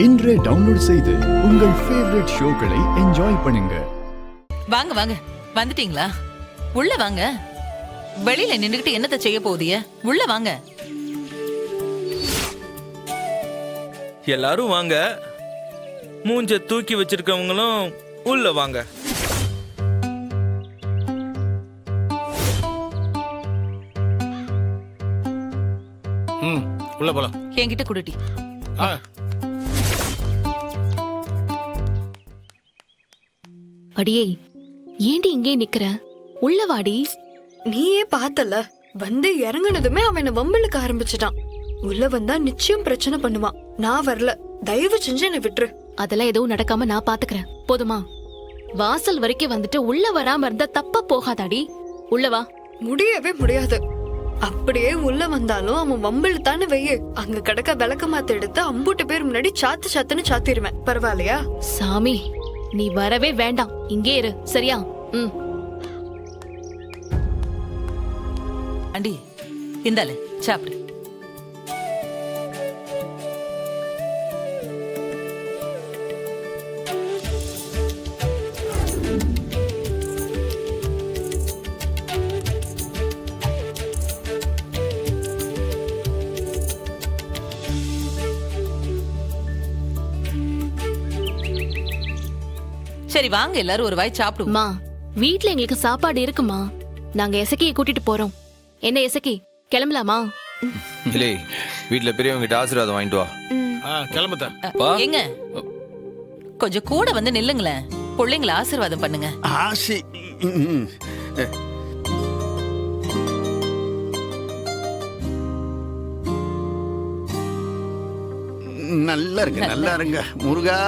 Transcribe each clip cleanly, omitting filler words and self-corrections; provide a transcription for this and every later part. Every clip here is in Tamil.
இன்றே டவுன்லோட் செய்து உங்கள் ஃபேவரட் ஷோக்களை என்ஜாய் பண்ணுங்க. வாங்க வாங்க, வந்துட்டீங்களா? உள்ள வாங்க. வெளியில நின்னுகிட்டு என்னத்தை செய்ய போதிய? உள்ள வாங்க. எல்லாரும் வாங்க. மூஞ்ச தூக்கி வச்சிருக்கவங்களும் உள்ள வாங்க. உள்ள போலாம். என்கிட்ட குடுட்டி. அடியே, ஏண்டி இங்கே நிக்கிற? உள்ள வாடி. நீயே பார்த்தல, வந்து இறங்குனதுமே அவன் வம்பலுக்கு ஆரம்பிச்சிட்டான். உள்ள வந்தா நிச்சயம் பிரச்சனை பண்ணுவான். நான் வரல, தயவு செஞ்சு என்னை விட்டுரு. அதெல்லாம் எதுவும் நடக்காம நான் பாத்துக்கிறேன், போதுமா? வாசல் வரைக்கும் வந்துட்டு உள்ள வராம இருந்தா தப்பா போகாதாடி. உள்ள வா. முடியவே முடியாது. அப்படியே உள்ள வந்தாலும் அவன் வம்பிழுத்தான்னு வெய்ய, அங்க கிடக்க விளக்க மாத்த எடுத்து அம்பூட்டு பேர் முன்னாடி சாத்து சாத்துன்னு சாத்திருவேன். பரவாயில்லையா? சாமி, நீ வரவே வேண்டாம், இங்கே இரு, சரியா? ஆண்டி, இந்தால சாப்பிடு. சரி வாங்க, எல்லாரும் ஒரு வாய் சாப்பிடுவோம். அம்மா, வீட்ல எங்களுக்கு சாப்பாடு இருக்குமா? நாங்க எசக்கியை கூட்டிட்டு போறோம். என்ன எசக்கி, கிளம்பலாமா? இல்லை, வீட்டுல பெரியவங்க கிட்ட ஆசீர்வாதம் வாங்கிட்டு வா. கிளம்புத. எங்க கொஞ்சம் கூட வந்து நில்லுங்களேன். பிள்ளைங்களை ஆசீர்வாதம் பண்ணுங்க. ஆசி நல்லா இருங்க, நல்லா இருங்க. முருகா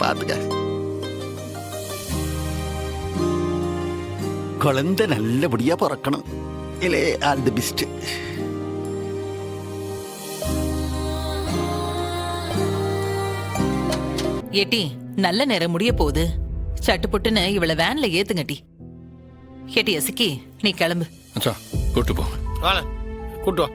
பாத்துக்க. குழந்தை நல்லபடியா பிறக்கணும். இல்லே, ஆல் தி பெஸ்ட். ஏட்டி, நல்ல நேரம் முடிய போகுது. சட்டு புட்டுன்னு இவளை வேன்ல ஏத்துங்கட்டி. ஏட்டி எசக்கி, நீ கிளம்பு. கூட்டு போ. கூட்டு வா.